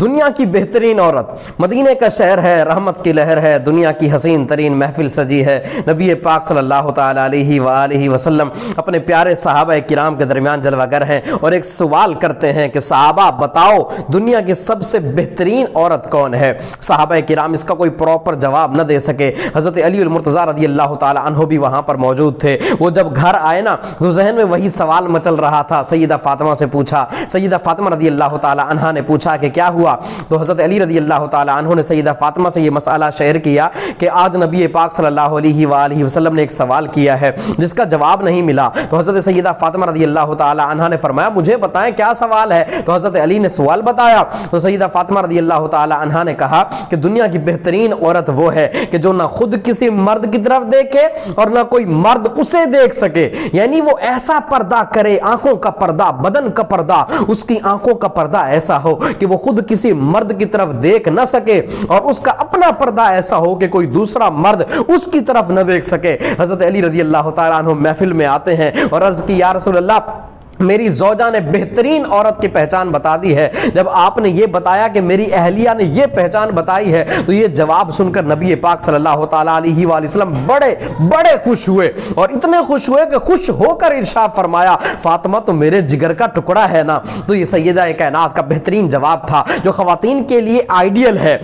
دنیا کی بہترین عورت، مدینہ کا شہر ہے، رحمت کی لہر ہے، دنیا کی حسین ترین محفل سجی ہے۔ نبی پاک صلی اللہ تعالیٰ علیہ وآلہ وسلم اپنے پیارے صحابہ کرام کے درمیان جلوہ گر ہیں اور ایک سوال کرتے ہیں کہ صحابہ بتاؤ دنیا کی سب سے بہترین عورت کون ہے؟ صحابہ کرام اس کا کوئی پراپر جواب نہ دے سکے۔ حضرت علی المرتضیٰ رضی اللہ تعالیٰ عنہ بھی وہاں پر موجود تھے۔ وہ جب گھر آئے نا تو ذہن میں وہی سوال مچل رہا تھا۔ سیدہ فاطمہ سے پوچھا، سیدہ فاطمہ رضی اللہ تعالیٰ عنہ نے پوچھا کہ کیا ہوا؟ تو حضرت علی رضی اللہ تعالیٰ عنہ نے سیدہ فاطمہ سے یہ مسئلہ شیئر کیا کہ آج نبی پاک صلی اللہ علیہ وآلہ وسلم نے ایک سوال کیا ہے جس کا جواب نہیں ملا۔ تو حضرت سیدہ فاطمہ رضی اللہ تعالیٰ عنہ نے فرمایا مجھے بتائیں کیا سوال ہے؟ تو حضرت علی نے سوال بتایا تو سیدہ فاطمہ رضی اللہ تعالیٰ عنہ نے کہا کہ دنیا کی بہترین عورت وہ ہے کہ جو نہ خود کسی مرد کی طرف دیکھے اور نہ کوئی مرد اسے دیکھ سکے، یعنی وہ ایسا پردہ کرے، آنکھوں کا پردہ، بدن کا پردہ، اس کی آنکھوں کا پردہ ایسا ہو کہ وہ خود کسی مرد کی طرف دیکھ نہ سکے اور اس کا اپنا پردہ ایسا ہو کہ کوئی دوسرا مرد اس کی طرف نہ دیکھ سکے۔ حضرت علی رضی اللہ تعالیٰ عنہ محفل میں آتے ہیں اور عرض کی یا رسول اللہ میری زوجہ نے بہترین عورت کی پہچان بتا دی ہے۔ جب آپ نے یہ بتایا کہ میری اہلیہ نے یہ پہچان بتائی ہے تو یہ جواب سن کر نبی پاک صلی اللہ تعالیٰ علیہ وآلہ وسلم بڑے خوش ہوئے اور اتنے خوش ہوئے کہ خوش ہو کر ارشاد فرمایا فاطمہ تو میرے جگر کا ٹکڑا ہے نا۔ تو یہ سیدہ کائنات کا بہترین جواب تھا جو خواتین کے لیے آئیڈیل ہے،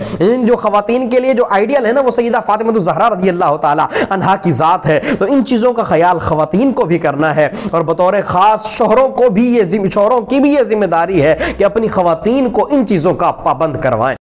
جو خواتین کے لیے جو آئیڈیل ہے نا وہ سیدہ فاطمہ الزہرا رضی اللہ تعالیٰ عنہا کی ذات ہے۔ تو ان چیزوں کا خیال خواتین کو بھی کرنا ہے اور بطور خاص شوہروں کی بھی یہ ذمہ داری ہے کہ اپنی خواتین کو ان چیزوں کا پابند کروائیں۔